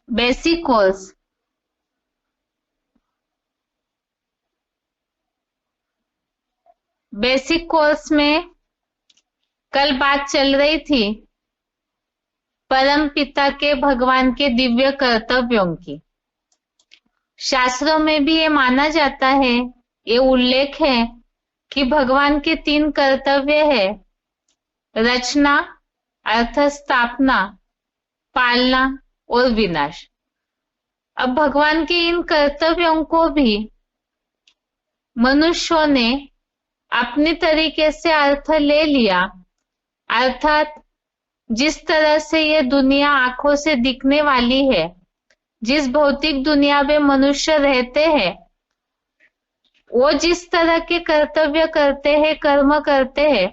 Basic course. Basic course में कल बात चल रही थी परम पिता के भगवान के दिव्य कर्तव्यों की। शास्त्रों में भी ये माना जाता है, ये उल्लेख है कि भगवान के 3 कर्तव्य है, रचना अर्थात स्थापना, पालना और विनाश। अब भगवान के इन कर्तव्यों को भी मनुष्यों ने अपनी तरीके से अर्थ ले लिया, अर्थात जिस तरह से ये दुनिया आंखों से दिखने वाली है, जिस भौतिक दुनिया में मनुष्य रहते हैं, वो जिस तरह के कर्तव्य करते हैं, कर्म करते हैं,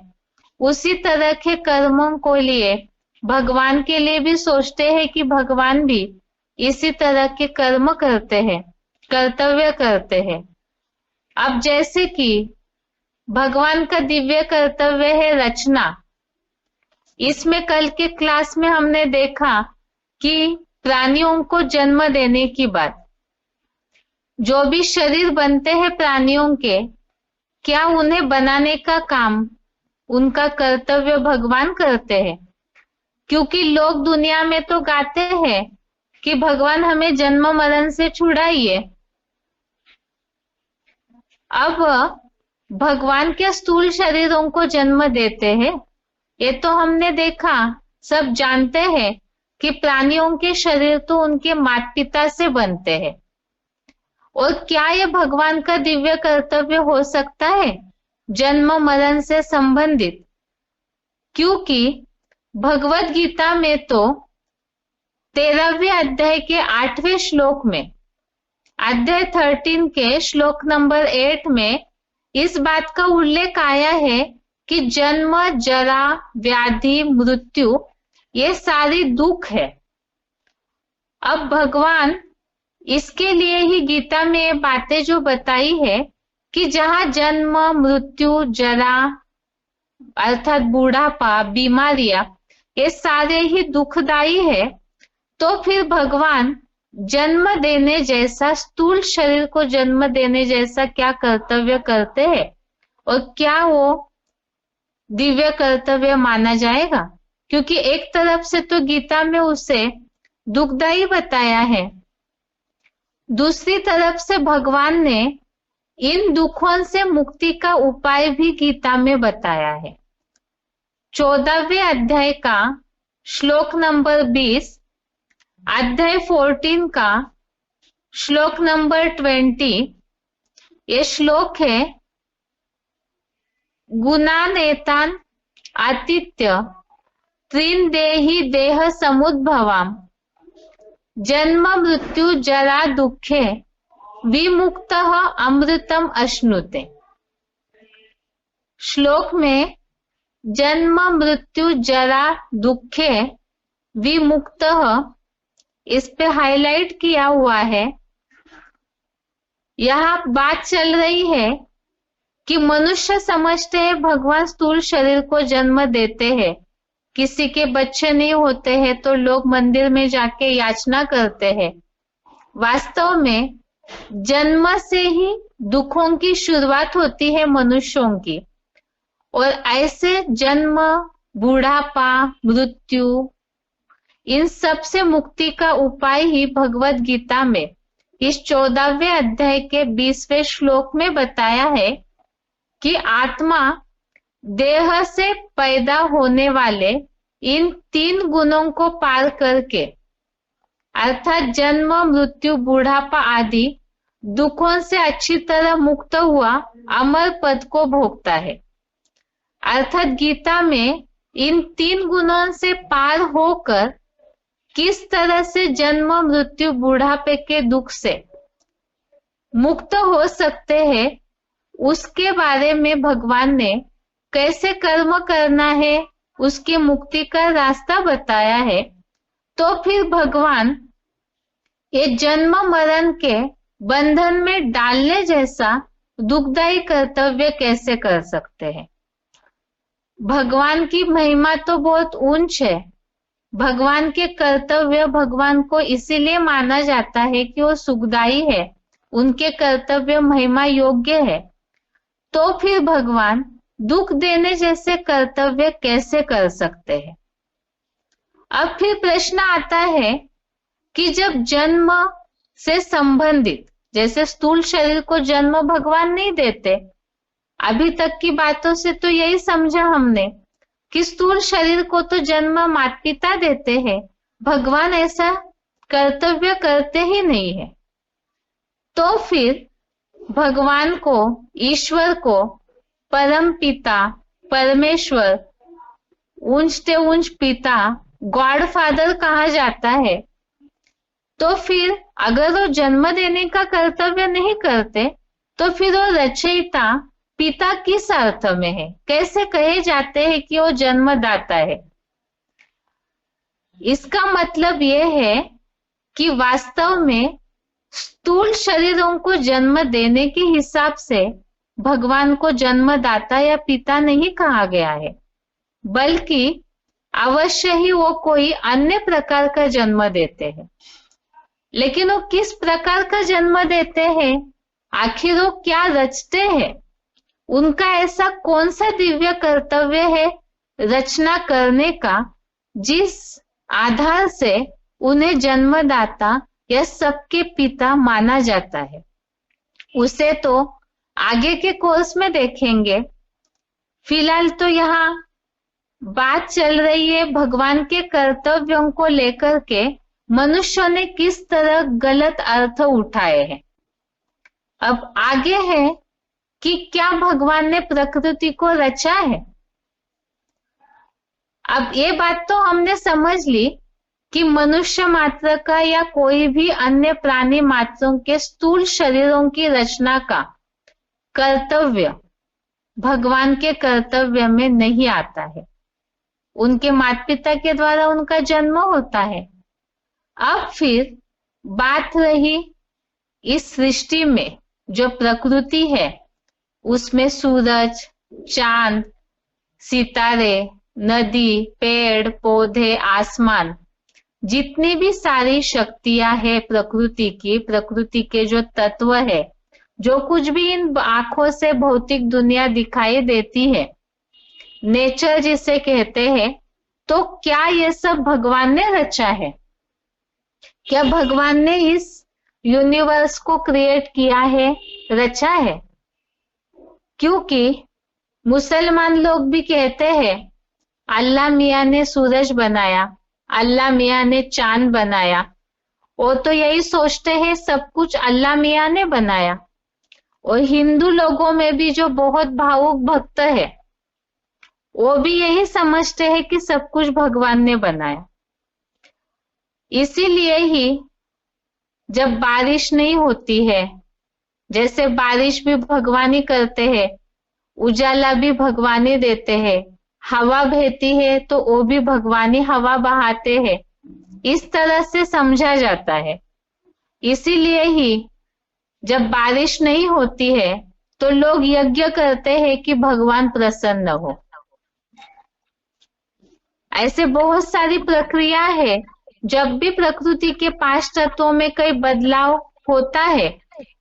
उसी तरह के कर्मों को लिए भगवान के लिए भी सोचते हैं कि भगवान भी इसी तरह के कर्म करते हैं, कर्तव्य करते हैं। अब जैसे कि भगवान का दिव्य कर्तव्य है रचना। इसमें कल के क्लास में हमने देखा कि प्राणियों को जन्म देने की बात, जो भी शरीर बनते हैं प्राणियों के, क्या उन्हें बनाने का काम उनका कर्तव्य भगवान करते हैं? क्योंकि लोग दुनिया में तो गाते हैं कि भगवान हमें जन्म मरण से छुड़ाइए। अब भगवान क्या स्थूल शरीरों को जन्म देते हैं? ये तो हमने देखा, सब जानते हैं कि प्राणियों के शरीर तो उनके माता पिता से बनते हैं। और क्या ये भगवान का दिव्य कर्तव्य हो सकता है जन्म मरण से संबंधित? क्योंकि भगवत गीता में तो 13वें अध्याय के 8वें श्लोक में, अध्याय 13 के श्लोक नंबर 8 में इस बात का उल्लेख आया है कि जन्म, जरा, व्याधि, मृत्यु ये सारी दुख है। अब भगवान इसके लिए ही गीता में ये बातें जो बताई है कि जहां जन्म, मृत्यु, जरा अर्थात बूढ़ापा, बीमारियां, ये सारे ही दुखदाई है, तो फिर भगवान जन्म देने जैसा, स्थूल शरीर को जन्म देने जैसा क्या कर्तव्य करते हैं? और क्या वो दिव्य कर्तव्य माना जाएगा? क्योंकि एक तरफ से तो गीता में उसे दुखदाई बताया है, दूसरी तरफ से भगवान ने इन दुखों से मुक्ति का उपाय भी गीता में बताया है। 14वें अध्याय का श्लोक नंबर 20, अध्याय 14 का श्लोक नंबर 20, ये श्लोक है, गुणानेतान आतिथ्य त्रीन देहि देह समुद्भवाम जन्म मृत्यु जरा दुखे विमुक्तः अमृतम अश्नुते। श्लोक में जन्म मृत्यु जरा दुखे विमुक्तः, इस पे हाईलाइट किया हुआ है। यहाँ बात चल रही है कि मनुष्य समझते हैं भगवान स्थूल शरीर को जन्म देते हैं, किसी के बच्चे नहीं होते हैं तो लोग मंदिर में जाके याचना करते हैं। वास्तव में जन्म से ही दुखों की शुरुआत होती है मनुष्यों की, और ऐसे जन्म, बूढ़ापा, मृत्यु, इन सब से मुक्ति का उपाय ही भगवत गीता में इस 14वें अध्याय के 20वें श्लोक में बताया है कि आत्मा देह से पैदा होने वाले इन 3 गुणों को पार करके, अर्थात जन्म, मृत्यु, बूढ़ापा आदि दुखों से अच्छी तरह मुक्त हुआ अमर पद को भोगता है। अर्थात गीता में इन 3 गुणों से पार होकर किस तरह से जन्म, मृत्यु, बूढ़ापे के दुख से मुक्त हो सकते हैं, उसके बारे में भगवान ने कैसे कर्म करना है, उसकी मुक्ति का रास्ता बताया है। तो फिर भगवान ये जन्म मरण के बंधन में डालने जैसा दुखदायी कर्तव्य कैसे कर सकते हैं? भगवान की महिमा तो बहुत ऊंच है, भगवान के कर्तव्य भगवान को इसीलिए माना जाता है कि वो सुखदायी है, उनके कर्तव्य महिमा योग्य है, तो फिर भगवान दुख देने जैसे कर्तव्य कैसे कर सकते हैं? अब फिर प्रश्न आता है कि जब जन्म से संबंधित, जैसे स्थूल शरीर को जन्म भगवान नहीं देते, अभी तक की बातों से तो यही समझा हमने कि स्थूल शरीर को तो जन्म माता पिता देते हैं, भगवान ऐसा कर्तव्य करते ही नहीं है। तो फिर भगवान को, ईश्वर को परम पिता, परमेश्वर, ऊंच ते ऊंच पिता, गॉड फादर कहा जाता है। तो फिर अगर वो जन्म देने का कर्तव्य नहीं करते तो फिर वो रचयिता पिता किस अर्थ में है? कैसे कहे जाते हैं कि वो जन्मदाता है? इसका मतलब यह है कि वास्तव में स्थूल शरीरों को जन्म देने के हिसाब से भगवान को जन्मदाता या पिता नहीं कहा गया है, बल्कि अवश्य ही वो कोई अन्य प्रकार का जन्म देते हैं। लेकिन वो किस प्रकार का जन्म देते हैं? आखिर वो क्या रचते हैं? उनका ऐसा कौन सा दिव्य कर्तव्य है रचना करने का, जिस आधार से उन्हें जन्मदाता या सबके पिता माना जाता है? उसे तो आगे के कोर्स में देखेंगे। फिलहाल तो यहाँ बात चल रही है भगवान के कर्तव्यों को लेकर के मनुष्यों ने किस तरह गलत अर्थ उठाए हैं। अब आगे है कि क्या भगवान ने प्रकृति को रचा है? अब ये बात तो हमने समझ ली कि मनुष्य मात्र का या कोई भी अन्य प्राणी मात्रों के स्थूल शरीरों की रचना का कर्तव्य भगवान के कर्तव्य में नहीं आता है। उनके माता पिता के द्वारा उनका जन्म होता है। अब फिर बात रही इस सृष्टि में जो प्रकृति है, उसमें सूरज, चांद, सितारे, नदी, पेड़ पौधे, आसमान, जितनी भी सारी शक्तियां है प्रकृति की, प्रकृति के जो तत्व है, जो कुछ भी इन आंखों से भौतिक दुनिया दिखाई देती है, नेचर जिसे कहते हैं, तो क्या ये सब भगवान ने रचा है? क्या भगवान ने इस यूनिवर्स को क्रिएट किया है, रचा है? क्योंकि मुसलमान लोग भी कहते हैं अल्लाह मियां ने सूरज बनाया, अल्लाह मियां ने चांद बनाया। वो तो यही सोचते हैं सब कुछ अल्लाह मियां ने बनाया। और हिंदू लोगों में भी जो बहुत भावुक भक्त है, वो भी यही समझते हैं कि सब कुछ भगवान ने बनाया। इसीलिए ही जब बारिश नहीं होती है, जैसे बारिश भी भगवान ही करते हैं, उजाला भी भगवान ही देते हैं, हवा बहती है तो वो भी भगवान ही हवा बहाते हैं, इस तरह से समझा जाता है। इसीलिए ही जब बारिश नहीं होती है तो लोग यज्ञ करते हैं कि भगवान प्रसन्न हो। ऐसे बहुत सारी प्रक्रिया है। जब भी प्रकृति के 5 तत्वों में कई बदलाव होता है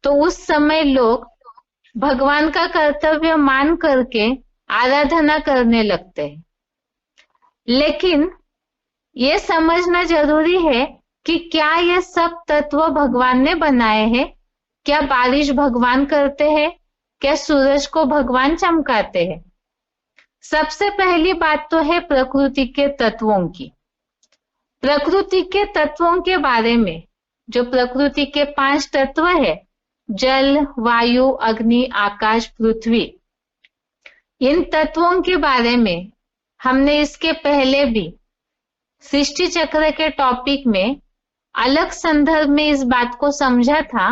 तो उस समय लोग भगवान का कर्तव्य मान करके आराधना करने लगते हैं। लेकिन ये समझना जरूरी है कि क्या ये सब तत्व भगवान ने बनाए हैं? क्या बारिश भगवान करते हैं? क्या सूरज को भगवान चमकाते हैं? सबसे पहली बात तो है प्रकृति के तत्वों की। प्रकृति के तत्वों के बारे में, जो प्रकृति के 5 तत्व है, जल, वायु, अग्नि, आकाश, पृथ्वी, इन तत्वों के बारे में हमने इसके पहले भी सृष्टि चक्र के टॉपिक में अलग संदर्भ में इस बात को समझा था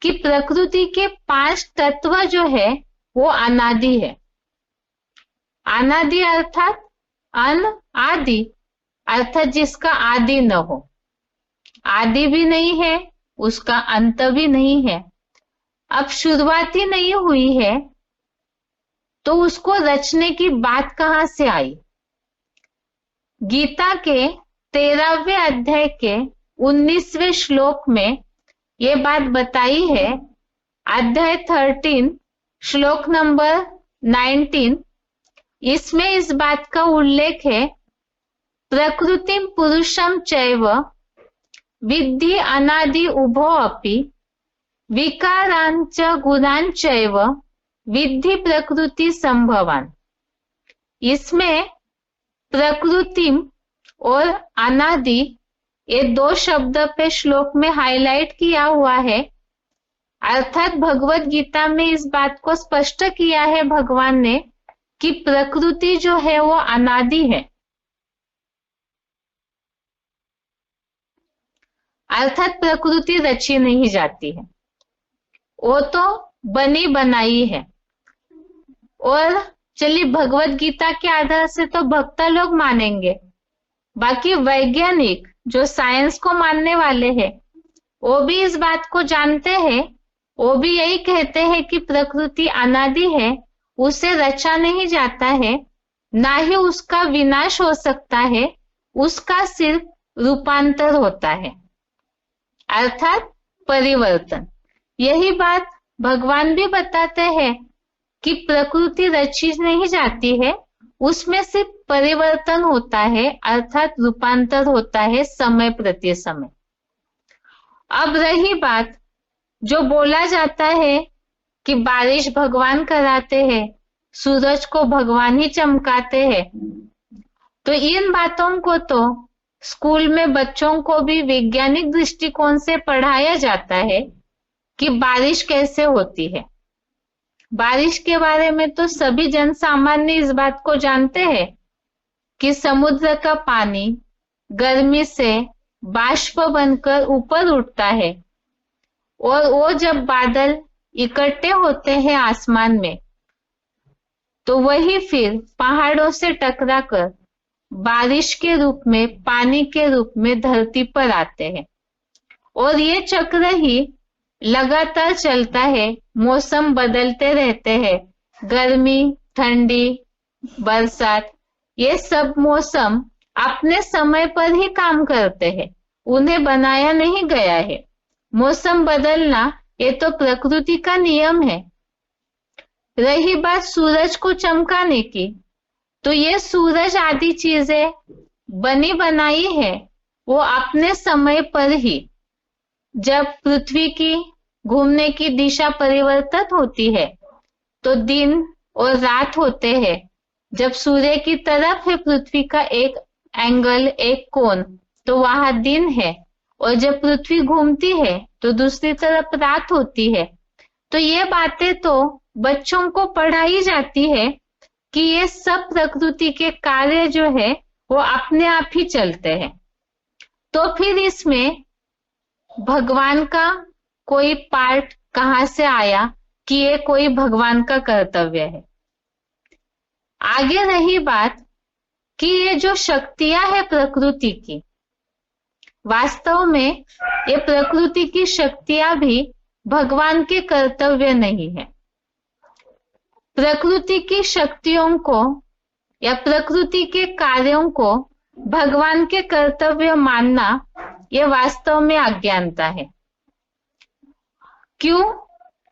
कि प्रकृति के 5 तत्व जो है वो अनादि है। अनादि अर्थात अनादि, अर्थात जिसका आदि न हो। आदि भी नहीं है, उसका अंत भी नहीं है। अब शुरुआत ही नहीं हुई है तो उसको रचने की बात कहां से आई? गीता के 13वें अध्याय के 19वें श्लोक में ये बात बताई है। अध्याय 13 श्लोक नंबर 19, इसमें इस बात का उल्लेख है, प्रकृतिम पुरुषम चैव विद्धि अनादि उभो अपि विकारांच गुणान चैव विद्धि प्रकृति संभवान। इसमें प्रकृतिम और अनादि ये दो शब्द पे श्लोक में हाईलाइट किया हुआ है। अर्थात भगवत गीता में इस बात को स्पष्ट किया है भगवान ने कि प्रकृति जो है वो अनादि है, अर्थात प्रकृति रची नहीं जाती है, वो तो बनी बनाई है। और चलिए भगवत गीता के आधार से तो भक्त लोग मानेंगे, बाकी वैज्ञानिक जो साइंस को मानने वाले हैं वो भी इस बात को जानते हैं, वो भी यही कहते हैं कि प्रकृति अनादि है, उसे रचा नहीं जाता है, ना ही उसका विनाश हो सकता है, उसका सिर्फ रूपांतर होता है, अर्थात परिवर्तन। यही बात भगवान भी बताते हैं कि प्रकृति रची नहीं जाती है, उसमें सिर्फ परिवर्तन होता है, अर्थात रूपांतर होता है समय प्रति समय। अब रही बात जो बोला जाता है कि बारिश भगवान कराते हैं, सूरज को भगवान ही चमकाते हैं, तो इन बातों को तो स्कूल में बच्चों को भी वैज्ञानिक दृष्टिकोण से पढ़ाया जाता है कि बारिश कैसे होती है। बारिश के बारे में तो सभी जन सामान्य इस बात को जानते हैं कि समुद्र का पानी गर्मी से बाष्प बनकर ऊपर उठता है और वो जब बादल इकट्ठे होते हैं आसमान में तो वही फिर पहाड़ों से टकराकर बारिश के रूप में, पानी के रूप में धरती पर आते हैं। और ये चक्र ही लगातार चलता है, मौसम बदलते रहते हैं, गर्मी, ठंडी, बरसात, ये सब मौसम अपने समय पर ही काम करते हैं, उन्हें बनाया नहीं गया है। मौसम बदलना ये तो प्रकृति का नियम है। रही बात सूरज को चमकाने की, तो ये सूरज आदि चीजें बनी बनाई है, वो अपने समय पर ही, जब पृथ्वी की घूमने की दिशा परिवर्तित होती है तो दिन और रात होते हैं। जब सूर्य की तरफ है पृथ्वी का एक एंगल, एक कोण, तो वहां दिन है, और जब पृथ्वी घूमती है तो दूसरी तरफ रात होती है। तो ये बातें तो बच्चों को पढ़ाई जाती है कि ये सब प्रकृति के कार्य जो है वो अपने आप ही चलते हैं। तो फिर इसमें भगवान का कोई पार्ट कहां से आया कि ये कोई भगवान का कर्तव्य है। आगे रही बात कि ये जो शक्तियां है प्रकृति की, वास्तव में ये प्रकृति की शक्तियां भी भगवान के कर्तव्य नहीं है। प्रकृति की शक्तियों को या प्रकृति के कार्यों को भगवान के कर्तव्य मानना ये वास्तव में अज्ञानता है। क्यों?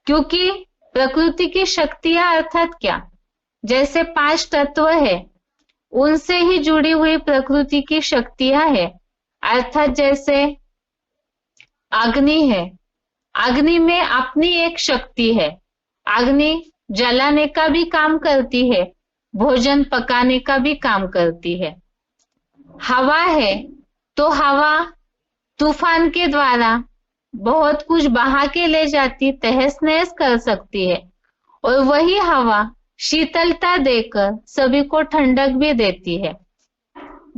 क्योंकि प्रकृति की शक्तियां अर्थात क्या, जैसे 5 तत्व है उनसे ही जुड़ी हुई प्रकृति की शक्तियां है। अर्थात जैसे अग्नि है, अग्नि में अपनी एक शक्ति है, अग्नि जलाने का भी काम करती है, भोजन पकाने का भी काम करती है। हवा है तो हवा तूफान के द्वारा बहुत कुछ बहा के ले जाती, तहस नहस कर सकती है, और वही हवा शीतलता देकर सभी को ठंडक भी देती है।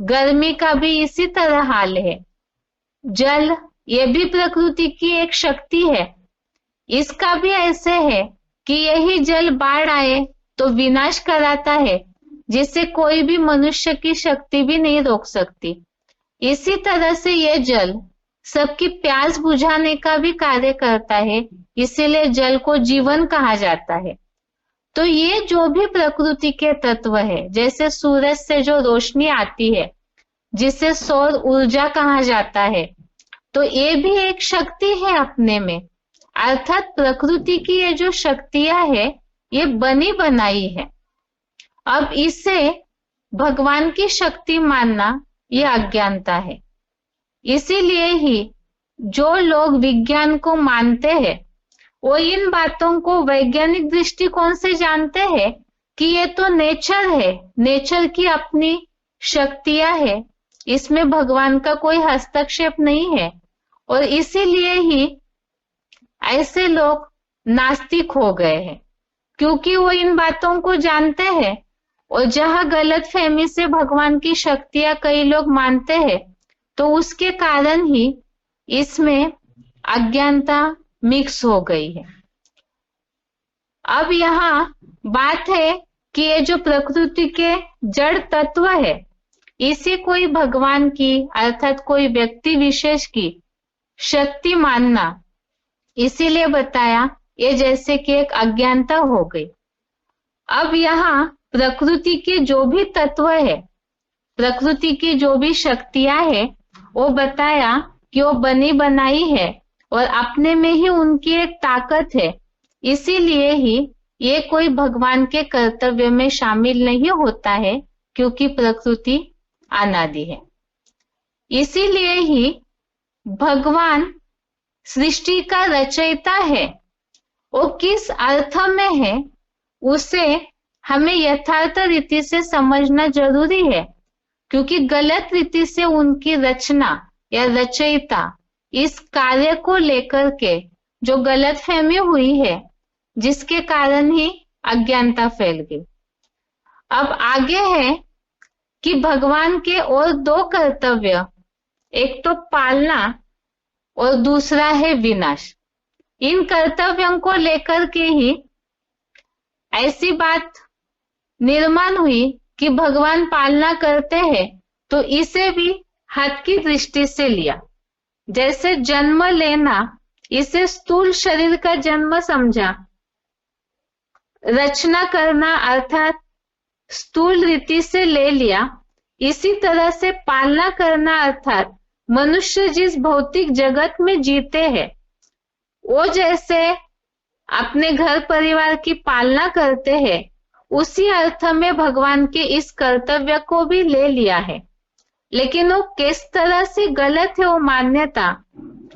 गर्मी का भी इसी तरह हाल है। जल ये भी प्रकृति की एक शक्ति है, इसका भी ऐसे है कि यही जल बाढ़ आए तो विनाश कराता है, जिसे कोई भी मनुष्य की शक्ति भी नहीं रोक सकती। इसी तरह से ये जल सबकी प्यास बुझाने का भी कार्य करता है, इसीलिए जल को जीवन कहा जाता है। तो ये जो भी प्रकृति के तत्व है, जैसे सूरज से जो रोशनी आती है जिसे सौर ऊर्जा कहा जाता है, तो ये भी एक शक्ति है अपने में। अर्थात प्रकृति की ये जो शक्तियां है ये बनी बनाई है। अब इसे भगवान की शक्ति मानना ये अज्ञानता है। इसीलिए ही जो लोग विज्ञान को मानते हैं वो इन बातों को वैज्ञानिक दृष्टिकोण से जानते हैं कि ये तो नेचर है, नेचर की अपनी शक्तियां है, इसमें भगवान का कोई हस्तक्षेप नहीं है। और इसीलिए ही ऐसे लोग नास्तिक हो गए हैं, क्योंकि वो इन बातों को जानते हैं। और जहां गलत फहमी से भगवान की शक्तियां कई लोग मानते हैं, तो उसके कारण ही इसमें अज्ञानता मिक्स हो गई है। अब यहाँ बात है कि ये जो प्रकृति के जड़ तत्व है, इसे कोई भगवान की अर्थात कोई व्यक्ति विशेष की शक्ति मानना, इसीलिए बताया ये जैसे कि एक अज्ञानता हो गई। अब यहाँ प्रकृति के जो भी तत्व है, प्रकृति की जो भी शक्तियां है, वो बताया कि वो बनी बनाई है और अपने में ही उनकी एक ताकत है। इसीलिए ही ये कोई भगवान के कर्तव्य में शामिल नहीं होता है, क्योंकि प्रकृति अनादि है। इसीलिए ही भगवान सृष्टि का रचयिता है। वो किस अर्थ में है उसे हमें यथार्थ रीति से समझना जरूरी है, क्योंकि गलत रीति से उनकी रचना या रचयिता इस कार्य को लेकर के जो गलतफहमी हुई है, जिसके कारण ही अज्ञानता फैल गई। अब आगे है कि भगवान के और दो कर्तव्य, एक तो पालना और दूसरा है विनाश। इन कर्तव्यों को लेकर के ही ऐसी बात निर्माण हुई कि भगवान पालना करते हैं तो इसे भी हद की दृष्टि से लिया। जैसे जन्म लेना, इसे स्थूल शरीर का जन्म समझा। रचना करना अर्थात स्थूल रीति से ले लिया। इसी तरह से पालना करना अर्थात मनुष्य जिस भौतिक जगत में जीते हैं, वो जैसे अपने घर परिवार की पालना करते हैं, उसी अर्थ में भगवान के इस कर्तव्य को भी ले लिया है। लेकिन वो किस तरह से गलत है वो मान्यता,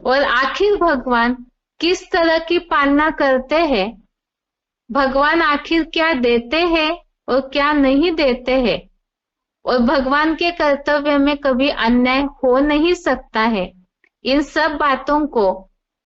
और आखिर भगवान किस तरह की पालना करते हैं, भगवान आखिर क्या देते हैं और क्या नहीं देते हैं, और भगवान के कर्तव्य में कभी अन्याय हो नहीं सकता है। इन सब बातों को